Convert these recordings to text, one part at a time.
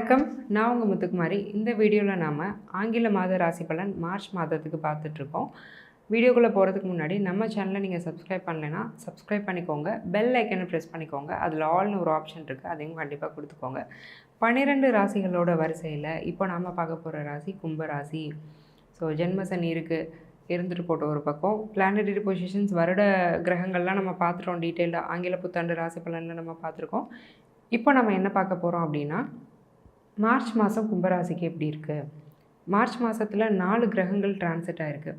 வணக்கம். நான் உங்கள் முத்துக்குமாரி. இந்த வீடியோவில் நாம் ஆங்கில மாத ராசி பலன் மார்ச் மாதத்துக்கு பார்த்துட்ருக்கோம். வீடியோக்குள்ளே போகிறதுக்கு முன்னாடி நம்ம சேனலை நீங்கள் சப்ஸ்கிரைப் பண்ணலைன்னா சப்ஸ்கிரைப் பண்ணிக்கோங்க. பெல் ஐக்கனை ப்ரெஸ் பண்ணிக்கோங்க. அதில் ஆல்னு ஒரு ஆப்ஷன் இருக்குது, அதையும் கண்டிப்பாக கொடுத்துக்கோங்க. 12 ராசிகளோட வரிசையில் இப்போ நாம் பார்க்க போகிற ராசி கும்ப ராசி. ஸோ ஜென்மசனி இருந்துட்டு போட்ட ஒரு பக்கம் பிளானட்டரி பொசிஷன்ஸ் வருட கிரகங்கள்லாம் நம்ம பார்த்துட்டோம். டீட்டெயிலாக ஆங்கில புத்தாண்டு ராசி பலனில் நம்ம பார்த்துருக்கோம். இப்போ நம்ம என்ன பார்க்க போகிறோம் அப்படின்னா, மார்ச் மாதம் கும்பராசிக்கு எப்படி இருக்குது. மார்ச் மாதத்தில் 4 கிரகங்கள் டிரான்சிட் ஆகிருக்கு.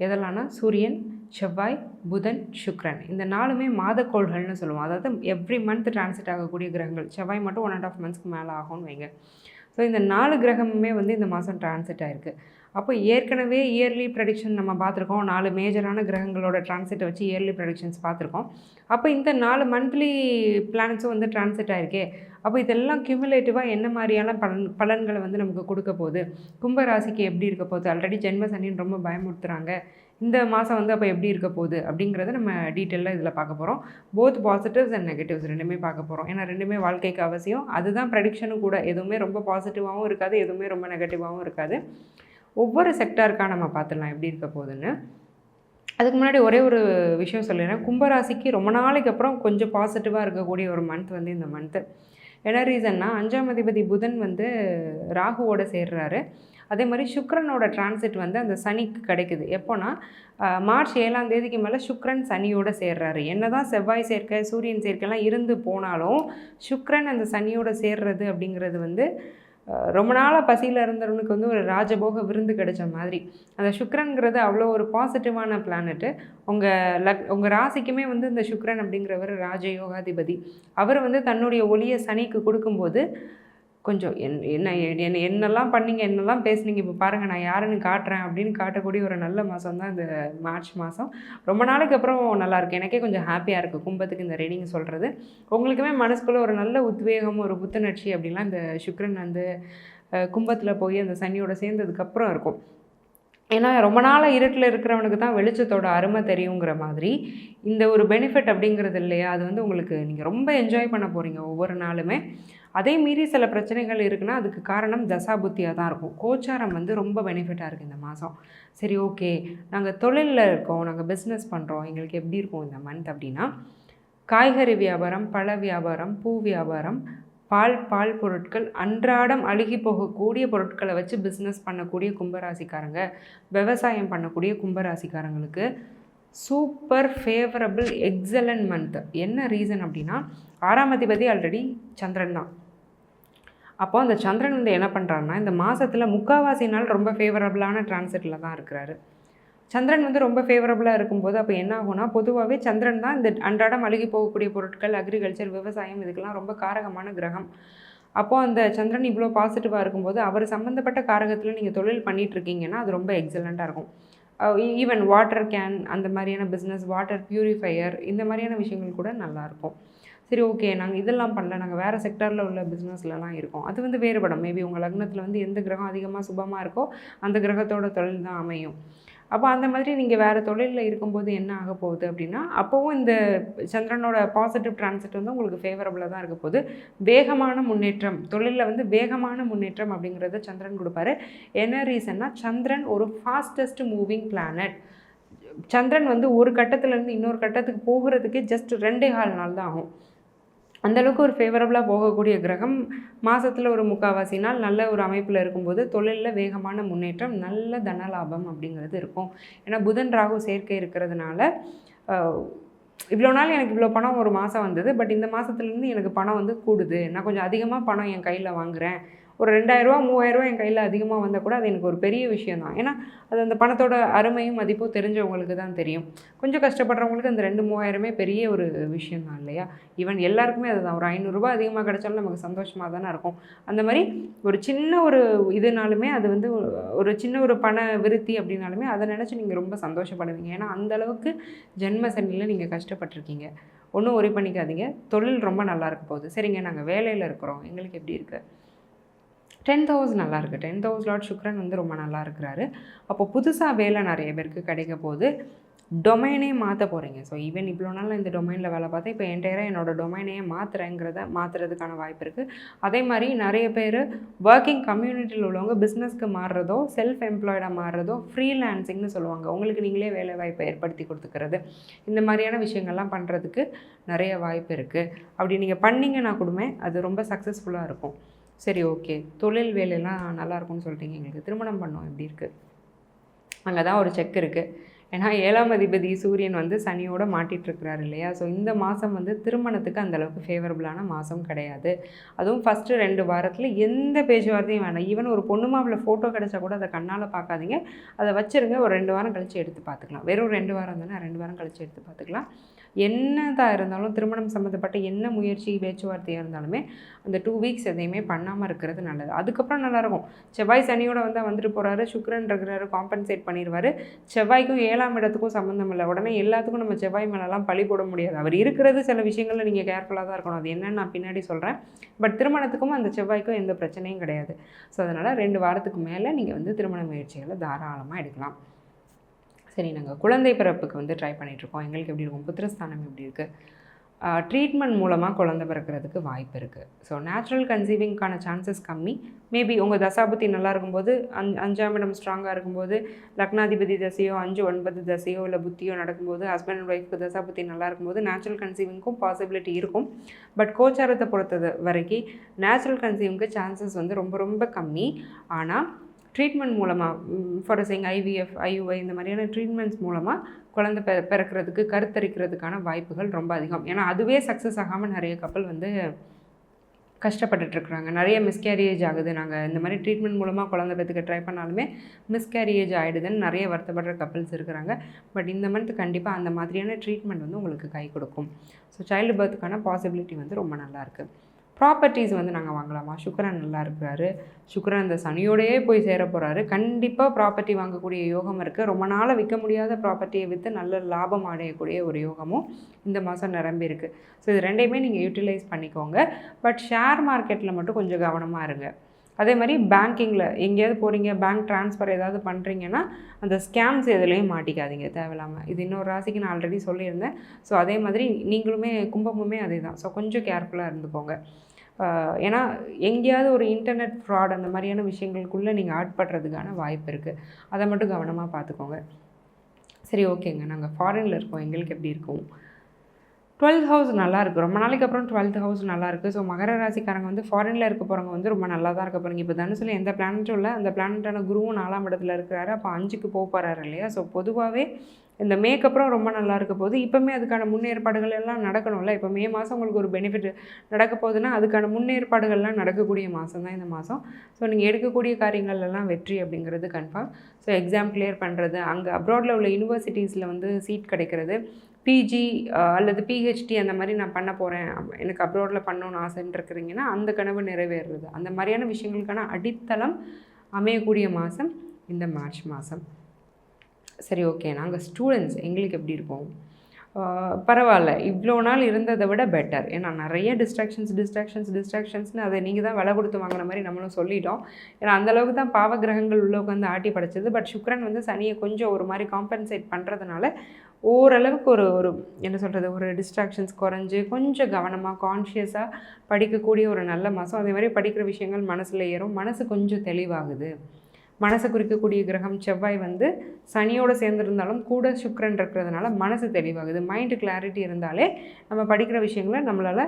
எதெல்லாம்னா சூரியன், செவ்வாய், புதன், சுக்ரன். இந்த 4மே மாதக்கோள்கள்னு சொல்லுவோம். அதாவது எவ்ரி மந்த் டிரான்சிட் ஆகக்கூடிய கிரகங்கள். செவ்வாய் மட்டும் 1.5 மந்த்ஸ்க்கு மேலே ஆகும்னு வைங்க. ஸோ இந்த 4 கிரகமுமே இந்த மாதம் டிரான்சிட் ஆகிருக்கு. அப்போ ஏற்கனவே இயர்லி ப்ரெடிக்ஷன் நம்ம பார்த்துருக்கோம். 4 மேஜரான கிரகங்களோட டிரான்சிட்டை வச்சு இயர்லி ப்ரெடிக்ஷன்ஸ் பார்த்துருக்கோம். அப்போ இந்த 4 மந்த்லி பிளானட்ஸும் டிரான்சிட் ஆகிருக்கே. அப்போ இதெல்லாம் கியூமுலேட்டிவாக என்ன மாதிரியான பலன்களை நமக்கு கொடுக்க போகுது, கும்பராசிக்கு எப்படி இருக்க போகுது. ஆல்ரெடி ஜென்ம சனின்னு ரொம்ப பயமுறுத்துகிறாங்க. இந்த மாதம் அப்போ எப்படி இருக்க போகுது அப்படிங்கிறத நம்ம டீட்டெயிலாக இதில் பார்க்க போகிறோம். போத் பாசிட்டிவ்ஸ் அண்ட் நெகட்டிவ்ஸ் ரெண்டுமே பார்க்க போகிறோம். ஏன்னா ரெண்டுமே வாழ்க்கைக்கு அவசியம். அதுதான் ப்ரெடிக்ஷனும் கூட. எதுவுமே ரொம்ப பாசிட்டிவாகவும் இருக்காது, எதுவுமே ரொம்ப நெகட்டிவாகவும் இருக்காது. ஒவ்வொரு செக்டாருக்காக நம்ம பார்த்துடலாம் எப்படி இருக்க போகுதுன்னு. அதுக்கு முன்னாடி ஒரே ஒரு விஷயம் சொல்லிடுறேன். கும்பராசிக்கு ரொம்ப நாளைக்கு அப்புறம் கொஞ்சம் பாசிட்டிவாக இருக்கக்கூடிய ஒரு மந்த் இந்த மந்த்து. என்ன ரீசன்னா, 5ஆம் அதிபதி புதன் ராகுவோட சேர்றாரு. அதே மாதிரி சுக்ரனோட டிரான்சிட் அந்த சனிக்கு கிடைக்குது. எப்போனா மார்ச் 7ஆம் தேதிக்கு மேலே சுக்ரன் சனியோட சேர்றாரு. என்ன தான் செவ்வாய் சேர்க்கை, சூரியன் சேர்க்கைலாம் இருந்து போனாலும் சுக்ரன் அந்த சனியோட சேர்றது அப்படிங்கிறது ரொம்ப நாளாக பசியில் இருந்தவனுக்கு ஒரு ராஜபோக விருந்து கிடைச்ச மாதிரி. அந்த சுக்ரன்கிறது அவ்வளோ ஒரு பாசிட்டிவான பிளானட்டு. உங்கள் ராசிக்குமே இந்த சுக்ரன் அப்படிங்கிறவர் ராஜயோகாதிபதி. அவர் தன்னுடைய ஒளியை சனிக்கு கொடுக்கும்போது கொஞ்சம் என்னெல்லாம் பண்ணீங்க, என்னெல்லாம் பேசுனீங்க, இப்போ பாருங்கள் நான் யாருன்னு காட்டுறேன் அப்படின்னு காட்டக்கூடிய ஒரு நல்ல மாதம் தான் இந்த மார்ச் மாதம். ரொம்ப நாளைக்கு அப்புறம் நல்லாயிருக்கு. எனக்கே கொஞ்சம் ஹாப்பியாக இருக்குது கும்பத்துக்கு இந்த ரீடிங் சொல்கிறது. உங்களுக்குமே மனசுக்குள்ளே ஒரு நல்ல உத்வேகம், ஒரு புத்துணர்ச்சி அப்படின்லாம் இந்த சுக்ரன் கும்பத்தில் போய் அந்த சனியோட சேர்ந்ததுக்கப்புறம் இருக்கும். ஏன்னா ரொம்ப நாளாக இருட்டில் இருக்கிறவனுக்கு தான் வெளிச்சத்தோட அருமை தெரியுங்கிற மாதிரி இந்த ஒரு பெனிஃபிட் அப்படிங்கிறது இல்லையா, அது உங்களுக்கு நீங்கள் ரொம்ப என்ஜாய் பண்ண போகிறீங்க ஒவ்வொரு நாளுமே. அதே மீறி சில பிரச்சனைகள் இருக்குன்னா அதுக்கு காரணம் தசாபுத்தியாக தான் இருக்கும். கோச்சாரம் ரொம்ப பெனிஃபிட்டாக இருக்குது இந்த மாதம். சரி, ஓகே, நாங்கள் தொழிலில் இருக்கோம், நாங்கள் பிஸ்னஸ் பண்ணுறோம், எங்களுக்கு எப்படி இருக்கும் இந்த மந்த் அப்படின்னா, காய்கறி வியாபாரம், பழ வியாபாரம், பூ வியாபாரம், பால் பொருட்கள், அன்றாடம் அழுகி போகக்கூடிய பொருட்களை வச்சு பிஸ்னஸ் பண்ணக்கூடிய கும்பராசிக்காரங்க, விவசாயம் பண்ணக்கூடிய கும்பராசிக்காரங்களுக்கு சூப்பர் ஃபேவரபிள் எக்ஸலண்ட் மந்த். என்ன ரீசன் அப்படின்னா, 6ஆம் அதிபதி ஆல்ரெடி சந்திரன் தான். அப்போ அந்த சந்திரன் என்ன பண்ணுறாருன்னா, இந்த மாதத்தில் முக்கால்வாசி நாள் ரொம்ப ஃபேவரபிளான டிரான்சிட்டில் தான் இருக்கிறாரு. சந்திரன் ரொம்ப ஃபேவரபுளாக இருக்கும்போது அப்போ என்ன ஆகும்னா, பொதுவாகவே சந்திரன் தான் இந்த அன்றாடம் அழுகி போகக்கூடிய பொருட்கள், அக்ரிகல்ச்சர், விவசாயம் இதுக்கெல்லாம் ரொம்ப காரகமான கிரகம். அப்போது அந்த சந்திரன் இவ்வளோ பாசிட்டிவாக இருக்கும்போது அவர் சம்மந்தப்பட்ட காரகத்தில் நீங்கள் தொழில் பண்ணிகிட்ருக்கீங்கன்னா அது ரொம்ப எக்ஸலண்ட்டாக இருக்கும். ஈவன் வாட்டர் கேன் அந்த மாதிரியான பிஸ்னஸ், வாட்டர் ப்யூரிஃபையர் இந்த மாதிரியான விஷயங்கள் கூட நல்லாயிருக்கும். சரி, ஓகே, நாங்கள் இதெல்லாம் பண்ணல, நாங்கள் வேறு செக்டாரில் உள்ள பிஸ்னஸ்லலாம் இருக்கோம். அது வேறுபடும். மேபி உங்கள் லக்னத்தில் எந்த கிரகம் அதிகமாக சுபமாக இருக்கோ அந்த கிரகத்தோட தொழில் தான் அமையும். அப்போ அந்த மாதிரி நீங்கள் வேறு தொழிலில் இருக்கும்போது என்ன ஆக போகுது அப்படின்னா, அப்போவும் இந்த சந்திரனோட பாசிட்டிவ் டிரான்சிட் உங்களுக்கு ஃபேவரபுளாக தான் இருக்க போகுது. வேகமான முன்னேற்றம், தொழிலில் வேகமான முன்னேற்றம் அப்படிங்கிறத சந்திரன் கொடுப்பாரு. என்ன ரீசன்னா, சந்திரன் ஒரு ஃபாஸ்டஸ்ட் மூவிங் பிளானட். சந்திரன் ஒரு கட்டத்துலேருந்து இன்னொரு கட்டத்துக்கு போகிறதுக்கே ஜஸ்ட் 2.25 நாள் தான் ஆகும். அந்தளவுக்கு ஒரு ஃபேவரபுளாக போகக்கூடிய கிரகம் மாதத்தில் ஒரு முக்கால்வாசி நாள் நல்ல ஒரு அமைப்பில் இருக்கும்போது தொழிலில் வேகமான முன்னேற்றம், நல்ல தனலாபம் அப்படிங்கிறது இருக்கும். ஏன்னா புதன் ராகு சேர்க்கை இருக்கிறதுனால இவ்வளோ நாள் எனக்கு இவ்வளோ பணம் ஒரு மாதம் வந்தது, பட் இந்த மாதத்துலேருந்து எனக்கு பணம் கூடுது, நான் கொஞ்சம் அதிகமாக பணம் என் கையில் வாங்குகிறேன், ஒரு 2000 3000 என் கையில் அதிகமாக வந்தால் கூட அது எனக்கு ஒரு பெரிய விஷயம் தான். ஏன்னா அது அந்த பணத்தோட அருமையும் மதிப்பும் தெரிஞ்சவங்களுக்கு தான் தெரியும். கொஞ்சம் கஷ்டப்படுறவங்களுக்கு அந்த 2-3000 பெரிய ஒரு விஷயம் தான் இல்லையா. ஈவன் எல்லாருக்குமே அதுதான். ஒரு 500 அதிகமாக கிடைச்சாலும் நமக்கு சந்தோஷமாக தானே இருக்கும். அந்த மாதிரி ஒரு சின்ன ஒரு இதுனாலுமே அது ஒரு சின்ன ஒரு பண விருத்தி அப்படின்னாலுமே அதை நினச்சி நீங்கள் ரொம்ப சந்தோஷப்படுவீங்க. ஏன்னா அந்தளவுக்கு ஜென்ம சனியில் நீங்கள் கஷ்டப்பட்டிருக்கீங்க. ஒன்றும் ஒரி பண்ணிக்காதீங்க. தொழில் ரொம்ப நல்லா இருக்க போகுது. சரிங்க, நாங்கள் வேலையில் இருக்கிறோம், எங்களுக்கு எப்படி இருக்குது, 10th ஹவுஸ் நல்லாயிருக்கு. 10th ஹவுஸ் லார்ட் சுக்ரன் ரொம்ப நல்லா இருக்கிறாரு. அப்போ புதுசாக வேலை நிறைய பேருக்கு கிடைக்க போகுது. டொமைனே மாற்ற போகிறீங்க. ஸோ ஈவன் இவ்வளோ நாள் நான் இந்த டொமைனில் வேலை பார்த்தேன், இப்போ என்டையராக என்னோடய டொமைனையே மாற்றுறதுக்கான வாய்ப்பு இருக்குது. அதே மாதிரி நிறைய பேர் ஒர்க்கிங் கம்யூனிட்டியில் உள்ளவங்க பிஸ்னஸ்க்கு மாறுறதோ, செல்ஃப் எம்ப்ளாய்டாக மாறுறதோ, ஃப்ரீலான்சிங்னு சொல்லுவாங்க. உங்களுக்கு நீங்களே வேலை வாய்ப்பை ஏற்படுத்தி கொடுத்துக்கிறது, இந்த மாதிரியான விஷயங்கள்லாம் பண்ணுறதுக்கு நிறைய வாய்ப்பு இருக்குது. அப்படி நீங்கள் பண்ணிங்கன்னா கூடமே அது ரொம்ப சக்ஸஸ்ஃபுல்லாக இருக்கும். சரி, ஓகே, தொழில் வேலையெல்லாம் நல்லாயிருக்கும்னு சொல்லிட்டீங்க. எங்களுக்கு திருமணம் பண்ணோம் எப்படி இருக்குது? அங்கே தான் ஒரு செக் இருக்குது. ஏன்னா 7ஆம் அதிபதி சூரியன் வந்து சனியோட மாட்டிகிட்ருக்கிறாரு இல்லையா? ஸோ இந்த மாதம் வந்து திருமணத்துக்கு அந்தளவுக்கு ஃபேவரபுளான மாதம் கிடையாது. அதுவும் ஃபஸ்ட்டு 2 வாரத்தில் எந்த பேச்சுவார்த்தையும் வேண்டாம். ஈவன் ஒரு பொண்ணு மாப்பிள்ளை ஃபோட்டோ கிடச்சா கூட அதை கண்ணால் பார்க்காதீங்க, அதை வச்சுருங்க. ஒரு 2 வாரம் கழித்து எடுத்து பார்த்துக்கலாம். வெறும் 2 வாரம் தானே, 2 வாரம் கழித்து எடுத்து பார்த்துக்கலாம். என்னதான் இருந்தாலும் திருமணம் சம்மந்தப்பட்ட என்ன முயற்சி பேச்சுவார்த்தையாக இருந்தாலுமே அந்த 2 வீக்ஸ் எதையுமே பண்ணாமல் இருக்கிறது நல்லது. அதுக்கப்புறம் நல்லாயிருக்கும். செவ்வாய் சனியோட வந்துட்டு போகிறாரு, சுக்கிரன் இருக்கிறாரு, காம்பன்சேட் பண்ணிடுவார். செவ்வாய்க்கும் 7ஆம் இடத்துக்கும் சம்மந்தம் இல்லை. உடனே எல்லாத்துக்கும் நம்ம செவ்வாய் மேலெல்லாம் பழி போட முடியாது. அவர் இருக்கிறது சில விஷயங்களில் நீங்கள் கேர்ஃபுல்லாக தான் இருக்கணும். அது என்னன்னு நான் பின்னாடி சொல்கிறேன். பட் திருமணத்துக்கும் அந்த செவ்வாய்க்கும் எந்த பிரச்சனையும் கிடையாது. ஸோ அதனால் 2 வாரத்துக்கு மேலே நீங்கள் திருமண முயற்சிகளை தாராளமாக எடுக்கலாம். சரி, நாங்கள் குழந்தை பிறப்புக்கு ட்ரை பண்ணிகிட்ருக்கோம். எங்களுக்கு எப்படி இருக்கும்? புத்திரஸ்தானம் எப்படி இருக்குது? ட்ரீட்மெண்ட் மூலமாக குழந்தை பிறக்கிறதுக்கு வாய்ப்பு இருக்குது. ஸோ நேச்சுரல் கன்சீவிங்க்கான சான்சஸ் கம்மி. மேபி உங்கள் தசாபுத்தி நல்லா இருக்கும்போது 5ஆம் இடம் ஸ்ட்ராங்காக இருக்கும்போது, லக்னாதிபதி தசையோ 5-9 தசையோ இல்லை புத்தியோ நடக்கும்போது, ஹஸ்பண்ட் அண்ட் ஒய்ஃப்க்கு தசாபுத்தி நல்லா இருக்கும்போது நேச்சுரல் கன்சீவிங்க்கும் பாசிபிலிட்டி இருக்கும். பட் கோச்சாரத்தை பொறுத்தது வரைக்கும் நேச்சுரல் கன்சீவிங்க்கு சான்சஸ் ரொம்ப ரொம்ப கம்மி. ஆனால் ட்ரீட்மெண்ட் மூலமாக ஃபார் ஐவிஎஃப், ஐயுஐ இந்த மாதிரியான ட்ரீட்மெண்ட்ஸ் மூலமாக குழந்தை பிறக்கிறதுக்கு, கருத்தரிக்கிறதுக்கான வாய்ப்புகள் ரொம்ப அதிகம். ஏன்னா அதுவே சக்ஸஸ் ஆகாமல் நிறைய கப்பல் கஷ்டப்பட்டுட்ருக்குறாங்க. நிறைய மிஸ்கேரியேஜ் ஆகுது. நாங்கள் இந்த மாதிரி ட்ரீட்மெண்ட் மூலமாக குழந்தை பெற்றுக்க ட்ரை பண்ணாலுமே மிஸ்கேரியேஜ் ஆகிடுதுன்னு நிறைய வருத்தப்படுற கப்பல்ஸ் இருக்கிறாங்க. பட் இந்த மந்த் கண்டிப்பாக அந்த மாதிரியான ட்ரீட்மெண்ட் உங்களுக்கு கை கொடுக்கும். ஸோ சைல்டு பர்த்துக்கான பாசிபிலிட்டி ரொம்ப நல்லாயிருக்கு. ப்ராப்பர்ட்டிஸ் நாங்கள் வாங்கலாமா? சுக்கிரன் நல்லா இருக்கிறாரு. சுக்கிரன் இந்த சனியோடையே போய் சேர போகிறாரு. கண்டிப்பாக ப்ராப்பர்ட்டி வாங்கக்கூடிய யோகம் இருக்குது. ரொம்ப நாளாக விற்க முடியாத ப்ராப்பர்ட்டியை விற்று நல்ல லாபம் அடையக்கூடிய ஒரு யோகமும் இந்த மாதம் நிரம்பி இருக்குது. ஸோ இது ரெண்டையுமே நீங்கள் யூட்டிலைஸ் பண்ணிக்கோங்க. பட் ஷேர் மார்க்கெட்டில் மட்டும் கொஞ்சம் கவனமாக இருங்க. அதே மாதிரி பேங்கிங்கில் எங்கேயாவது போகிறீங்க, பேங்க் ட்ரான்ஸ்ஃபர் ஏதாவது பண்ணுறீங்கன்னா அந்த ஸ்கேம்ஸ் எதுலேயும் மாட்டிக்காதீங்க தேவையில்லாமல். இது இன்னொரு ராசிக்கு நான் ஆல்ரெடி சொல்லியிருந்தேன். ஸோ அதே மாதிரி நீங்களுமே கும்பமுமே அதே தான். ஸோ கொஞ்சம் கேர்ஃபுல்லாக இருந்துக்கோங்க. ஏன்னா எங்கேயாவது ஒரு இன்டர்நெட் ஃப்ராட் அந்த மாதிரியான விஷயங்களுக்குள்ளே நீங்கள் ஆட்படுறதுக்கான வாய்ப்பு இருக்குது. அதை மட்டும் கவனமாக பார்த்துக்கோங்க. சரி, ஓகேங்க. நாங்கள் ஃபாரினில் இருக்கோம். எங்களுக்கு எப்படி இருக்கும்? 12th ஹவுஸ் நல்லாயிருக்கு. ரொம்ப நாளைக்கு அப்புறம் 12th ஹவுஸ் நல்லாயிருக்கு. ஸோ மகர ராசிக்காரங்க ஃபாரினில் இருக்க போகிறவங்க ரொம்ப நல்லா தான் இருக்க போகிறீங்க. இப்போ தனுசில் எந்த பிளானட்டும் இல்லை. அந்த பிளானட்டான குருவும் 4ஆம் இடத்துல இருக்கிறாரு. அப்போ 5க்கு போகிறாரு இல்லையா? ஸோ பொதுவாகவே இந்த மேக்கப்புறம் ரொம்ப நல்லா இருக்க போது. இப்போவுமே அதுக்கான முன்னேற்பாடுகள் எல்லாம் நடக்கணும்ல. இப்போ மே மாதம் உங்களுக்கு ஒரு பெனிஃபிட் நடக்க போகுதுன்னா அதுக்கான முன்னேற்பாடுகள்லாம் நடக்கக்கூடிய மாதம் தான் இந்த மாதம். ஸோ நீங்கள் எடுக்கக்கூடிய காரியங்கள்லாம் வெற்றி அப்படிங்கிறது கன்ஃபார்ம். ஸோ எக்ஸாம் கிளியர் பண்ணுறது, அங்கே அப்ராடில் உள்ள யூனிவர்சிட்டிஸில் சீட் கிடைக்கிறது, பிஜி அல்லது பிஹெச்டி அந்த மாதிரி நான் பண்ண போகிறேன், எனக்கு அப்ராடில் பண்ணணுன்னு ஆசைன்னு இருக்கிறீங்கன்னா அந்த கனவு நிறைவேறுறது, அந்த மாதிரியான விஷயங்களுக்கான அடித்தளம் அமையக்கூடிய மாதம் இந்த மார்ச் மாதம். சரி, ஓகே. நாங்கள் ஸ்டூடெண்ட்ஸ் எங்களுக்கு எப்படி இருக்கும்? பரவாயில்ல, இவ்வளோ நாள் இருந்ததை விட பெட்டர். ஏன்னா நிறைய டிஸ்ட்ராக்ஷன்ஸ்னு அதை நீங்கள் தான் விலை கொடுத்து வாங்கின மாதிரி நம்மளும் சொல்லிட்டோம். ஏன்னா அந்தளவுக்கு தான் பாவகிரகங்கள் உள்ள ஆட்டி படைச்சது. பட் சுக்கிரன் சனியை கொஞ்சம் ஒரு மாதிரி காம்பன்சேட் பண்ணுறதுனால ஓரளவுக்கு ஒரு என்ன சொல்கிறது, ஒரு டிஸ்ட்ராக்ஷன்ஸ் குறைஞ்சி கொஞ்சம் கவனமாக கான்ஷியஸாக படிக்கக்கூடிய ஒரு நல்ல மாதம். அதே மாதிரி படிக்கிற விஷயங்கள் மனசில் ஏறும், மனசு கொஞ்சம் தெளிவாகுது. மனசை குறிக்கக்கூடிய கிரகம் செவ்வாய் சனியோடு சேர்ந்துருந்தாலும் கூட சுக்கிரன் இருக்கிறதுனால மனசு தெளிவாகுது. மைண்டு கிளாரிட்டி இருந்தாலே நம்ம படிக்கிற விஷயங்களை நம்மளால்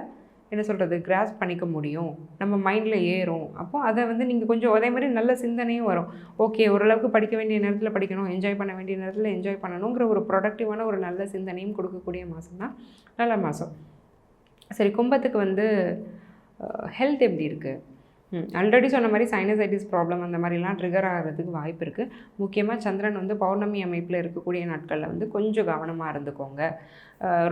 என்ன சொல்கிறது, கிராஸ்ப் பண்ணிக்க முடியும், நம்ம மைண்டில் ஏறும். அப்போ அதை நீங்கள் கொஞ்சம் அதே மாதிரி நல்ல சிந்தனையும் வரும். ஓகே, ஓரளவுக்கு படிக்க வேண்டிய நேரத்தில் படிக்கணும், என்ஜாய் பண்ண வேண்டிய நேரத்தில் என்ஜாய் பண்ணணுங்கிற ஒரு ப்ரொடக்டிவான ஒரு நல்ல சிந்தனையும் கொடுக்கக்கூடிய மாதம் தான் நல்ல மாதம். சரி, கும்பத்துக்கு ஹெல்த் எப்படி இருக்குது? ஆல்ரெடி சொன்ன மாதிரி சைனசைட்டிஸ் ப்ராப்ளம் அந்த மாதிரிலாம் ட்ரிகர் ஆகிறதுக்கு வாய்ப்பு இருக்குது. முக்கியமாக சந்திரன் பௌர்ணமி அமைப்பில் இருக்கக்கூடிய நாட்களில் கொஞ்சம் கவனமாக இருந்துக்கோங்க.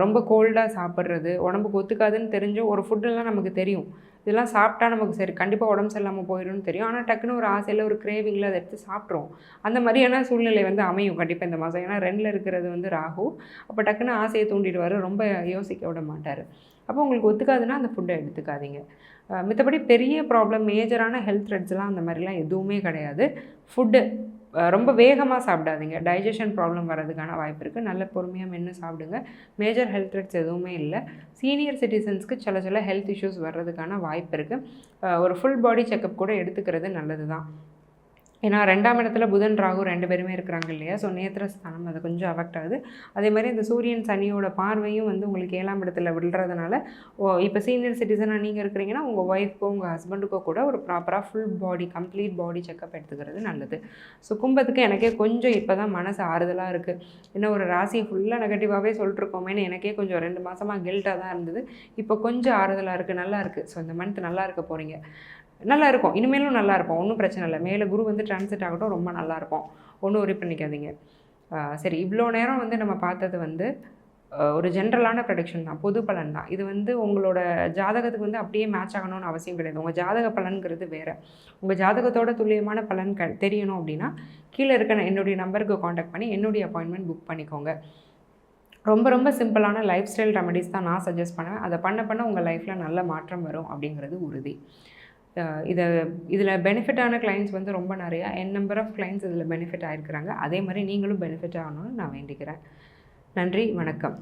ரொம்ப கோல்டாக சாப்பிட்றது, உடம்புக்கு ஒத்துக்காதுன்னு தெரிஞ்ச ஒரு ஃபுட்டெல்லாம் நமக்கு தெரியும், இதெல்லாம் சாப்பிட்டா நமக்கு சரி கண்டிப்பாக உடம்பு சரியில்லாமல் போயிடும்னு தெரியும். ஆனால் டக்குன்னு ஒரு ஆசையில் ஒரு கிரேவிங்கில் அதை எடுத்து சாப்பிட்ருவோம். அந்த மாதிரியான சூழ்நிலை அமையும் கண்டிப்பாக இந்த மாதம். ஏன்னா 2ல் இருக்கிறது ராகு. அப்போ டக்குன்னு ஆசையை தூண்டிடுவார், ரொம்ப யோசிக்க விட மாட்டார். அப்போ உங்களுக்கு ஒத்துக்காதுன்னா அந்த ஃபுட்டை எடுத்துக்காதீங்க. மித்தபடி பெரிய ப்ராப்ளம், மேஜரான ஹெல்த் த்ரெட்ஸ்லாம் அந்த மாதிரிலாம் எதுவுமே கிடையாது. ஃபுட்டு ரொம்ப வேகமாக சாப்பிடாதீங்க. டைஜஷன் ப்ராப்ளம் வரதுக்கான வாய்ப்பு இருக்குது. நல்ல பொறுமையாக மென்று சாப்பிடுங்க. மேஜர் ஹெல்த் த்ரெட்ஸ் எதுவுமே இல்லை. சீனியர் சிட்டிசன்ஸ்க்கு சில ஹெல்த் இஷ்யூஸ் வர்றதுக்கான வாய்ப்பு இருக்குது. ஒரு ஃபுல் பாடி செக்கப் கூட எடுத்துக்கிறது நல்லது தான். ஏன்னா 2ஆம் இடத்துல புதன், ராகு 2 பேருமே இருக்கிறாங்க இல்லையா? ஸோ நேத்திரஸ்தானம் அது கொஞ்சம் அஃபெக்ட் ஆகுது. அதே மாதிரி இந்த சூரியன், சனியோட பார்வையும் வந்து உங்களுக்கு 7ஆம் இடத்துல விழுறதுனால, இப்போ சீனியர் சிட்டிசனாக நீங்கள் இருக்கிறீங்கன்னா, உங்கள் ஒய்ஃப்க்கோ உங்கள் ஹஸ்பண்டுக்கோ கூட ஒரு ப்ராப்பராக full body complete body checkup எடுத்துக்கிறது நல்லது. ஸோ கும்பத்துக்கு எனக்கே கொஞ்சம் இப்போ தான் மனசு ஆறுதலாக இருக்குது. இன்னும் ஒரு ராசியை ஃபுல்லாக நெகட்டிவாகவே சொல்லிட்டுருக்கோமேனு எனக்கே கொஞ்சம் 2 மாதமாக கில்ட்டாக தான் இருந்தது. இப்போ கொஞ்சம் ஆறுதலாக இருக்குது, நல்லா இருக்குது. ஸோ இந்த மந்த் நல்லா இருக்க போகிறீங்க. நல்லா இருக்கும், இனிமேலும் நல்லா இருப்போம், ஒன்றும் பிரச்சனை இல்லை. மேலே குரு வந்து டிரான்சிட் ஆகட்டும், ரொம்ப நல்லாயிருக்கும், ஒன்றும் ஒரி பண்ணிக்காதீங்க. சரி, இவ்வளோ நேரம் வந்து நம்ம பார்த்தது வந்து ஒரு ஜென்ரலான ப்ரெடிக்ஷன் தான், பொது பலன் தான். இது வந்து உங்களோட ஜாதகத்துக்கு வந்து அப்படியே மேட்ச் ஆகணும்னு அவசியம் கிடையாது. உங்கள் ஜாதக பலன்கிறது வேறு. உங்கள் ஜாதகத்தோட துல்லியமான பலன் தெரியணும் அப்படின்னா கீழே இருக்க என்னுடைய நம்பருக்கு காண்டாக்ட் பண்ணி என்னுடைய அப்பாயின்மெண்ட் புக் பண்ணிக்கோங்க. ரொம்ப ரொம்ப சிம்பிளான லைஃப் ஸ்டைல் ரெமடிஸ் தான் நான் சஜஸ்ட் பண்ணுவேன். அதை பண்ண உங்கள் லைஃப்பில் நல்ல மாற்றம் வரும் அப்படிங்கிறது உறுதி. இதில் பெனிஃபிட்டான கிளைண்ட்ஸ் வந்து ரொம்ப நிறையா, நம்பர் ஆஃப் கிளைண்ட்ஸ் இதில் பெனிஃபிட் ஆகிருக்கிறாங்க. அதே மாதிரி நீங்களும் பெனிஃபிட் ஆகணும்னு நான் வேண்டிக்கிறேன். நன்றி, வணக்கம்.